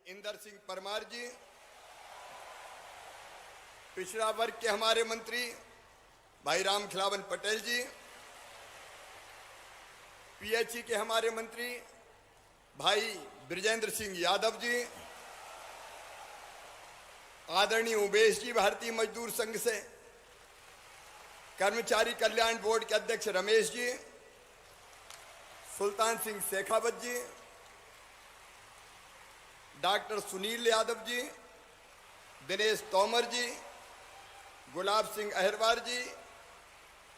इंदर सिंह परमार जी, पिछड़ा वर्ग के हमारे मंत्री भाई राम खिलावन पटेल जी, पीएचई के हमारे मंत्री भाई ब्रिजेंद्र सिंह यादव जी, आदरणीय उमेश जी भारतीय मजदूर संघ से, कर्मचारी कल्याण बोर्ड के अध्यक्ष रमेश जी, सुल्तान सिंह शेखावत जी, डॉक्टर सुनील यादव जी, दिनेश तोमर जी, गुलाब सिंह अहिरवार जी,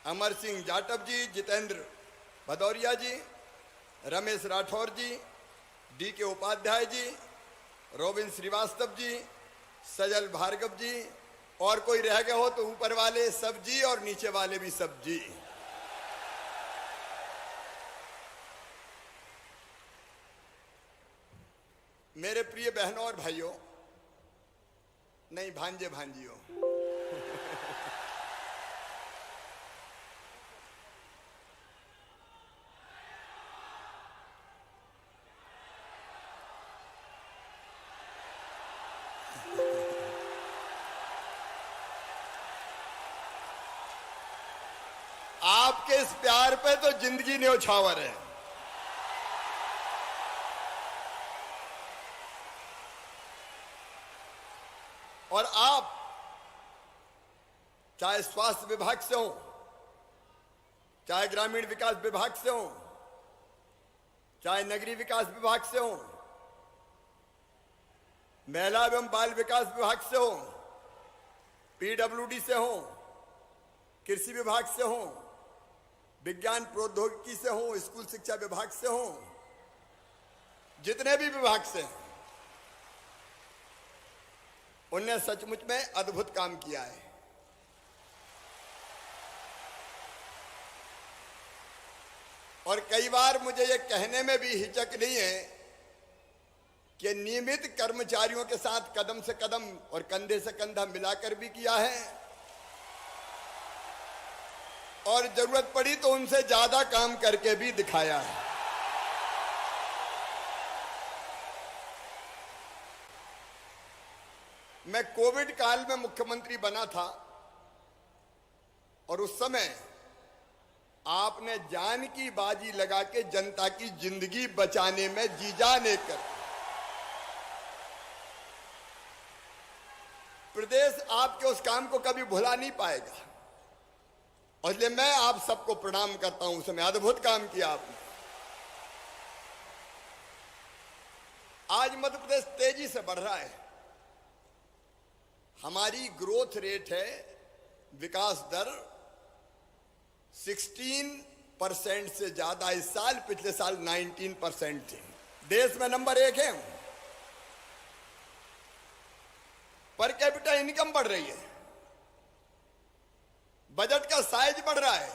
अमर सिंह जाटव जी, जितेंद्र भदौरिया जी, रमेश राठौर जी, डी के उपाध्याय जी, रोबिन श्रीवास्तव जी, सजल भार्गव जी, और कोई रह गए हो तो ऊपर वाले सब जी और नीचे वाले भी सब जी। मेरे प्रिय बहनों और भाइयों, नहीं भांजे भांजियों, आपके इस प्यार पे तो जिंदगी न्योछावर है। और आप चाहे स्वास्थ्य विभाग से हो, चाहे ग्रामीण विकास विभाग से हो, चाहे नगरीय विकास विभाग से हो, महिला एवं बाल विकास विभाग से हो, पीडब्ल्यूडी से हो, कृषि विभाग से हो, विज्ञान प्रौद्योगिकी से हो, स्कूल शिक्षा विभाग से हो, जितने भी विभाग से हैं, उनने सचमुच में अद्भुत काम किया है। और कई बार मुझे ये कहने में भी हिचक नहीं है कि नियमित कर्मचारियों के साथ कदम से कदम और कंधे से कंधा मिलाकर भी किया है, और जरूरत पड़ी तो उनसे ज्यादा काम करके भी दिखाया है। मैं कोविड काल में मुख्यमंत्री बना था और उस समय आपने जान की बाजी लगा के जनता की जिंदगी बचाने में जी जान कर प्रदेश आपके उस काम को कभी भुला नहीं पाएगा। और इसलिए मैं आप सबको प्रणाम करता हूं, उस समय अद्भुत काम किया आपने। आज मध्य प्रदेश तेजी से बढ़ रहा है, हमारी ग्रोथ रेट है, विकास दर 16% से ज्यादा इस साल, पिछले साल 19% थी। देश में नंबर 1 है। पर कैपिटा इनकम बढ़ रही है, बजट का साइज बढ़ रहा है,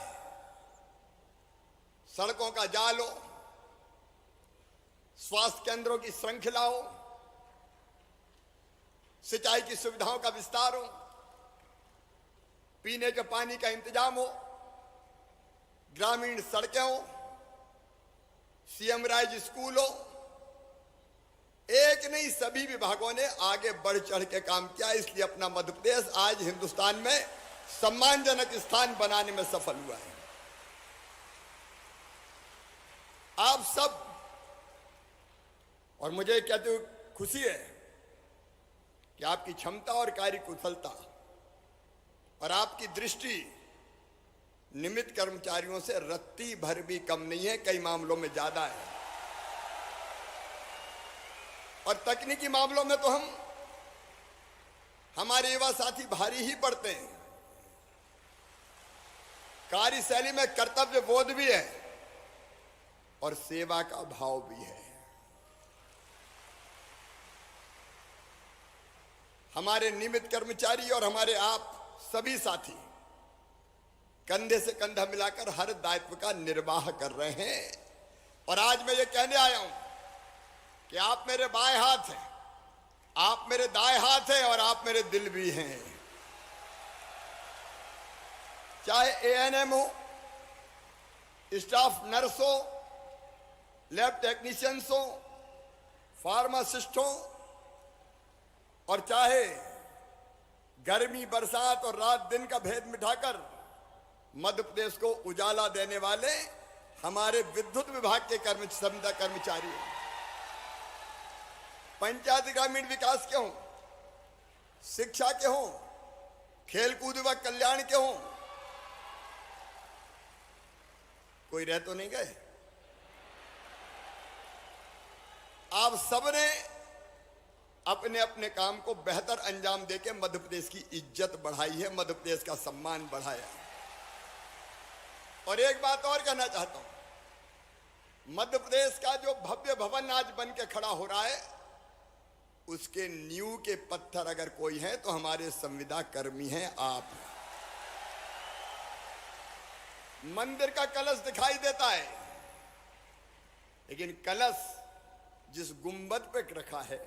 सड़कों का जाल हो, स्वास्थ्य केंद्रों की श्रृंखला हो, सिंचाई की सुविधाओं का विस्तार हो, पीने के पानी का इंतजाम हो, ग्रामीण सड़कें हो, सीएम राइज स्कूल हो, एक नहीं सभी विभागों ने आगे बढ़ चढ़ के काम किया। इसलिए अपना मध्य प्रदेश आज हिंदुस्तान में सम्मानजनक स्थान बनाने में सफल हुआ है। आप सब, और मुझे कहते हुए खुशी है कि आपकी क्षमता और कार्यकुशलता और आपकी दृष्टि नियमित कर्मचारियों से रत्ती भर भी कम नहीं है, कई मामलों में ज्यादा है। और तकनीकी मामलों में तो हमारे युवा साथी भारी ही पड़ते हैं। कार्यशैली में कर्तव्य बोध भी है और सेवा का भाव भी है। हमारे नियमित कर्मचारी और हमारे आप सभी साथी कंधे से कंधा मिलाकर हर दायित्व का निर्वाह कर रहे हैं। और आज मैं ये कहने आया हूं कि आप मेरे बाएं हाथ हैं, आप मेरे दाएं हाथ हैं और आप मेरे दिल भी हैं। चाहे एएनएम हो, स्टाफ नर्स हो, लैब टेक्नीशियंस हो, फार्मासिस्ट हो, और चाहे गर्मी बरसात और रात दिन का भेद मिटाकर मध्य प्रदेश को उजाला देने वाले हमारे विद्युत विभाग के संविदा कर्मचारी हैं। पंचायत ग्रामीण विकास के हों, शिक्षा के हों, खेलकूद व कल्याण के हों, कोई रह तो नहीं गए। आप सबने अपने अपने काम को बेहतर अंजाम देके मध्य प्रदेश की इज्जत बढ़ाई है, मध्य प्रदेश का सम्मान बढ़ाया है। और एक बात और कहना चाहता हूं, मध्य प्रदेश का जो भव्य भवन आज बन के खड़ा हो रहा है, उसके नींव के पत्थर अगर कोई है तो हमारे संविदा कर्मी हैं, आप। मंदिर का कलश दिखाई देता है, लेकिन कलश जिस गुंबद पे रखा है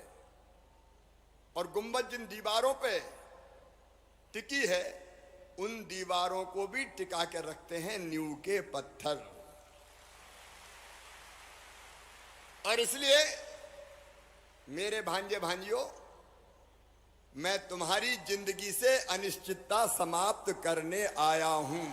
और गुंबद जिन दीवारों पे टिकी है, उन दीवारों को भी टिका के रखते हैं नींव के पत्थर। और इसलिए मेरे भांजे भांजियों, मैं तुम्हारी जिंदगी से अनिश्चितता समाप्त करने आया हूं।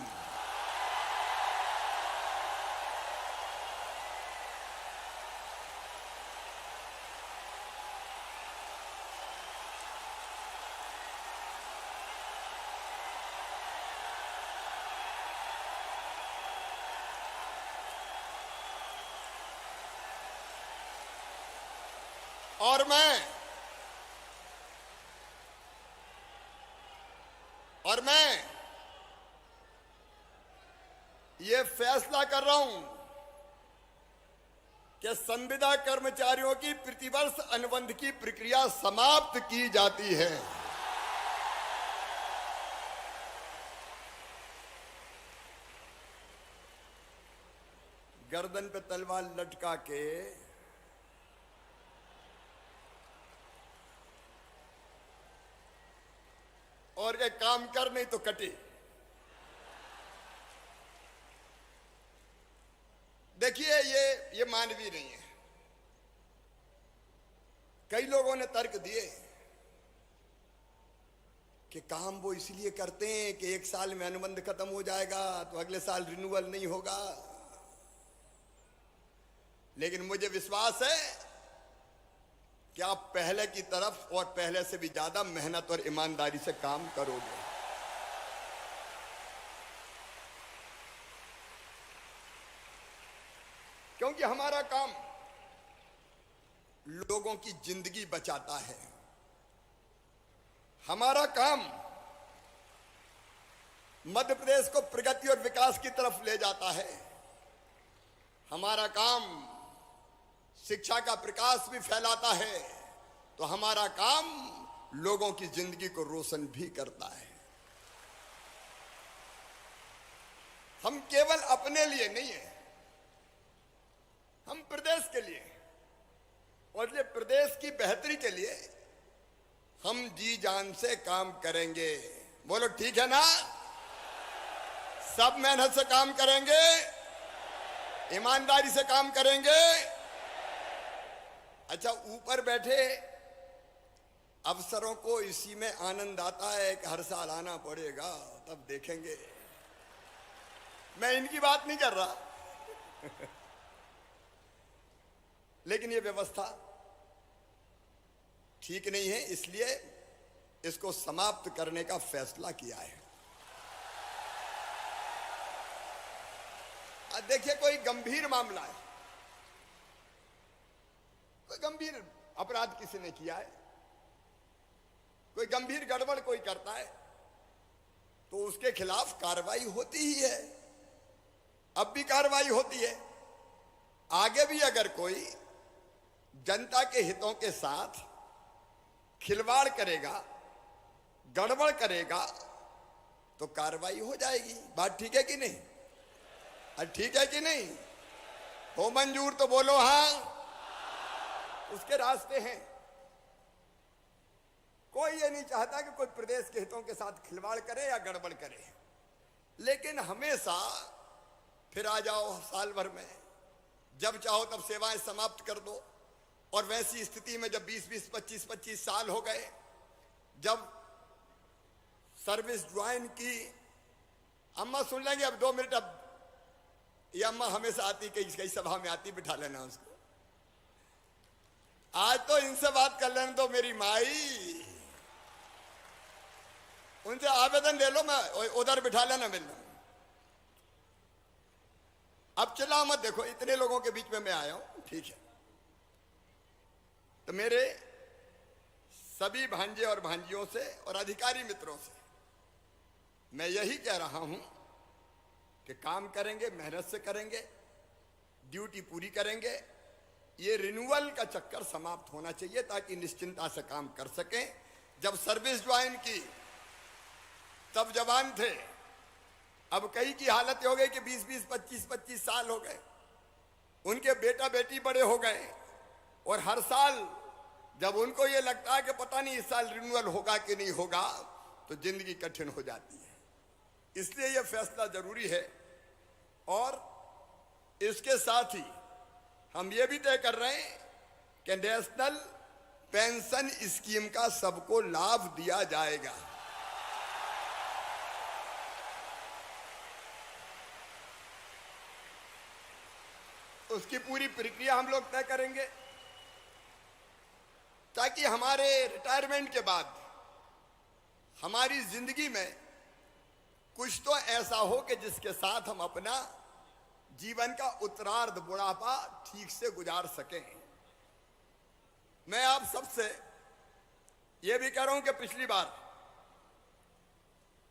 और मैं ये फैसला कर रहा हूं कि संविदा कर्मचारियों की प्रतिवर्ष अनुबंध की प्रक्रिया समाप्त की जाती है। गर्दन पे तलवार लटका के और ये काम कर नहीं तो कटे। देखिए, ये मानवीय नहीं है। कई लोगों ने तर्क दिए कि काम वो इसलिए करते हैं कि एक साल में अनुबंध खत्म हो जाएगा तो अगले साल रिन्यूअल नहीं होगा। लेकिन मुझे विश्वास है कि आप पहले की तरफ और पहले से भी ज्यादा मेहनत और ईमानदारी से काम करोगे। क्योंकि हमारा काम लोगों की जिंदगी बचाता है। हमारा काम मध्य प्रदेश को प्रगति और विकास की तरफ ले जाता है। हमारा काम शिक्षा का प्रकाश भी फैलाता है, तो हमारा काम लोगों की जिंदगी को रोशन भी करता है। हम केवल अपने लिए नहीं है, हम प्रदेश के लिए और ये प्रदेश की बेहतरी के लिए हम जी जान से काम करेंगे। बोलो ठीक है ना? सब मेहनत से काम करेंगे, ईमानदारी से काम करेंगे। अच्छा, ऊपर बैठे अफसरों को इसी में आनंद आता है कि हर साल आना पड़ेगा, तब देखेंगे। मैं इनकी बात नहीं कर रहा लेकिन ये व्यवस्था ठीक नहीं है, इसलिए इसको समाप्त करने का फैसला किया है। देखिए, कोई गंभीर मामला है, कोई गंभीर अपराध किसी ने किया है, कोई गंभीर गड़बड़ कोई करता है तो उसके खिलाफ कार्रवाई होती ही है। अब भी कार्रवाई होती है। आगे भी अगर कोई जनता के हितों के साथ खिलवाड़ करेगा, गड़बड़ करेगा, तो कार्रवाई हो जाएगी। बात ठीक है कि नहीं? ठीक है कि नहीं? हो मंजूर तो बोलो हाँ। उसके रास्ते हैं। कोई ये नहीं चाहता कि कोई प्रदेश के हितों के साथ खिलवाड़ करे या गड़बड़ करे, लेकिन हमेशा फिर आ जाओ साल भर में, जब चाहो तब सेवाएं समाप्त कर दो। और वैसी स्थिति में जब 20-20, 25-25 साल हो गए जब सर्विस ज्वाइन की, अम्मा सुन लेंगे अब 2 मिनट। अब ये अम्मा हमेशा आती, कई सभा में आती, बिठा लेना उसको। आज तो इनसे बात कर लेना तो मेरी माई, उनसे आवेदन ले लो, मैं उधर बिठा लेना मिलना। अब चिल्लाओ मत, देखो इतने लोगों के बीच में मैं आया हूं, ठीक है। तो मेरे सभी भांजे और भांजियों से और अधिकारी मित्रों से मैं यही कह रहा हूं कि काम करेंगे, मेहनत से करेंगे, ड्यूटी पूरी करेंगे। ये रिन्यूअल का चक्कर समाप्त होना चाहिए ताकि निश्चिंता से काम कर सकें। जब सर्विस ज्वाइन की तब जवान थे, अब कई की हालत हो गई कि 20-20, 25-25 साल हो गए, उनके बेटा बेटी बड़े हो गए, और हर साल जब उनको ये लगता है कि पता नहीं इस साल रिन्यूअल होगा कि नहीं होगा, तो जिंदगी कठिन हो जाती है। इसलिए यह फैसला जरूरी है। और इसके साथ ही हम ये भी तय कर रहे हैं कि नेशनल पेंशन स्कीम का सबको लाभ दिया जाएगा। उसकी पूरी प्रक्रिया हम लोग तय करेंगे ताकि हमारे रिटायरमेंट के बाद हमारी जिंदगी में कुछ तो ऐसा हो कि जिसके साथ हम अपना जीवन का उत्तरार्ध, बुढ़ापा ठीक से गुजार सकें। मैं आप सबसे यह भी कह रहा हूं कि पिछली बार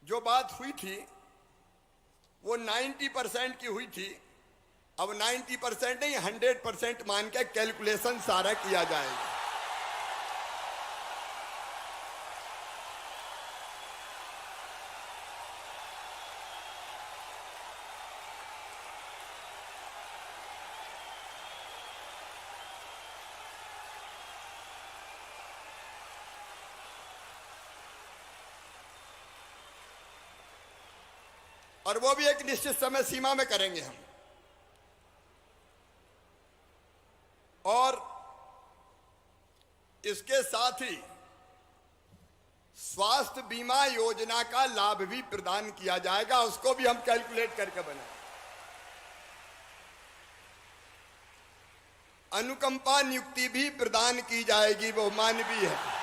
जो बात हुई थी वो 90% की हुई थी। अब 90% नहीं, 100% मान के कैलकुलेशन सारा किया जाएगा। और वो भी एक निश्चित समय सीमा में करेंगे हम। और इसके साथ ही स्वास्थ्य बीमा योजना का लाभ भी प्रदान किया जाएगा, उसको भी हम कैलकुलेट करके बनाएंगे। अनुकंपा नियुक्ति भी प्रदान की जाएगी, वो मानवीय है।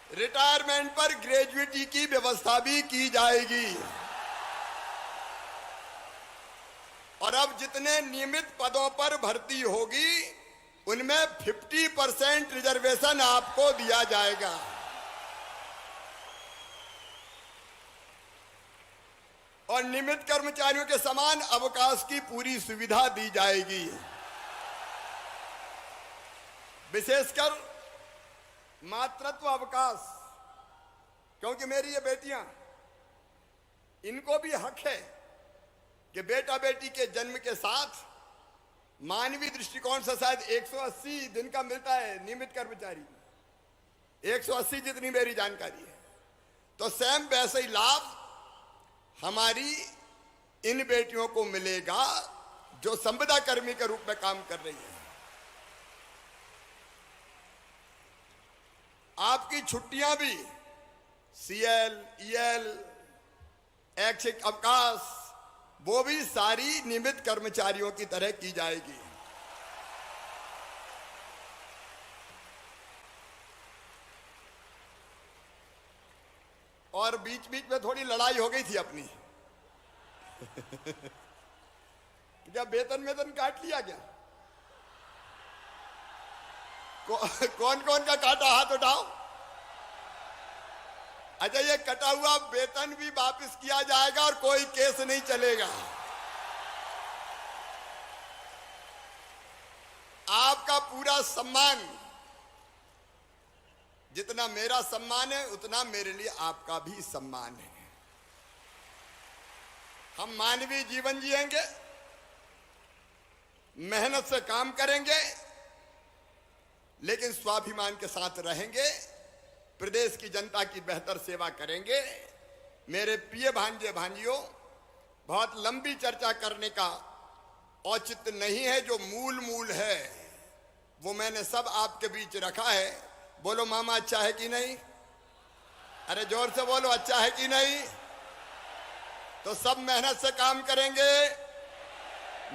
रिटायरमेंट पर ग्रेजुएटी की व्यवस्था भी की जाएगी। और अब जितने नियमित पदों पर भर्ती होगी उनमें 50% रिजर्वेशन आपको दिया जाएगा। और नियमित कर्मचारियों के समान अवकाश की पूरी सुविधा दी जाएगी। विशेषकर मातृत्व अवकाश, क्योंकि मेरी ये बेटियां, इनको भी हक है कि बेटा बेटी के जन्म के साथ मानवीय दृष्टिकोण से शायद 180 दिन का मिलता है नियमित कर्मचारी, 180 जितनी मेरी जानकारी है। तो सेम वैसे ही लाभ हमारी इन बेटियों को मिलेगा जो संविदा कर्मी के रूप में काम कर रही है। आपकी छुट्टियां भी सीएल, ईएल, ऐच्छिक अवकाश, वो भी सारी नियमित कर्मचारियों की तरह की जाएगी। और बीच बीच में थोड़ी लड़ाई हो गई थी अपनी क्या वेतन वेतन काट लिया क्या? कौन कौन का काटा, हाथ उठाओ। अच्छा, ये कटा हुआ वेतन भी वापस किया जाएगा और कोई केस नहीं चलेगा। आपका पूरा सम्मान, जितना मेरा सम्मान है उतना मेरे लिए आपका भी सम्मान है। हम मानवीय जीवन जिएंगे, मेहनत से काम करेंगे, लेकिन स्वाभिमान के साथ रहेंगे, प्रदेश की जनता की बेहतर सेवा करेंगे। मेरे प्रिय भांजे भांजियों, बहुत लंबी चर्चा करने का औचित्य नहीं है। जो मूल है वो मैंने सब आपके बीच रखा है। बोलो मामा अच्छा है कि नहीं? अरे जोर से बोलो अच्छा है कि नहीं? तो सब मेहनत से काम करेंगे,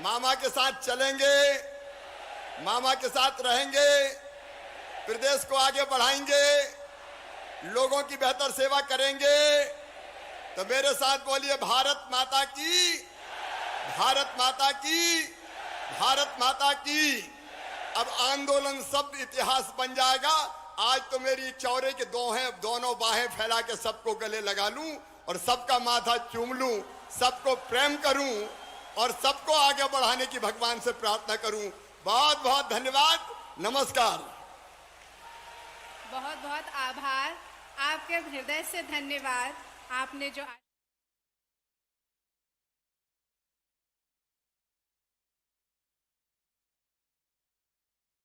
मामा के साथ चलेंगे, मामा के साथ रहेंगे, प्रदेश को आगे बढ़ाएंगे, लोगों की बेहतर सेवा करेंगे। तो मेरे साथ बोलिए भारत माता की, भारत माता की, भारत माता की। अब आंदोलन सब इतिहास बन जाएगा। आज तो मेरी चौरे के दोनों बाहें फैला के सबको गले लगा लूं और सबका माथा चूम लूं, सबको प्रेम करूं और सबको आगे बढ़ाने की भगवान से प्रार्थना करूं। बहुत बहुत धन्यवाद, नमस्कार। बहुत बहुत आभार, आपके हृदय से धन्यवाद। आपने जो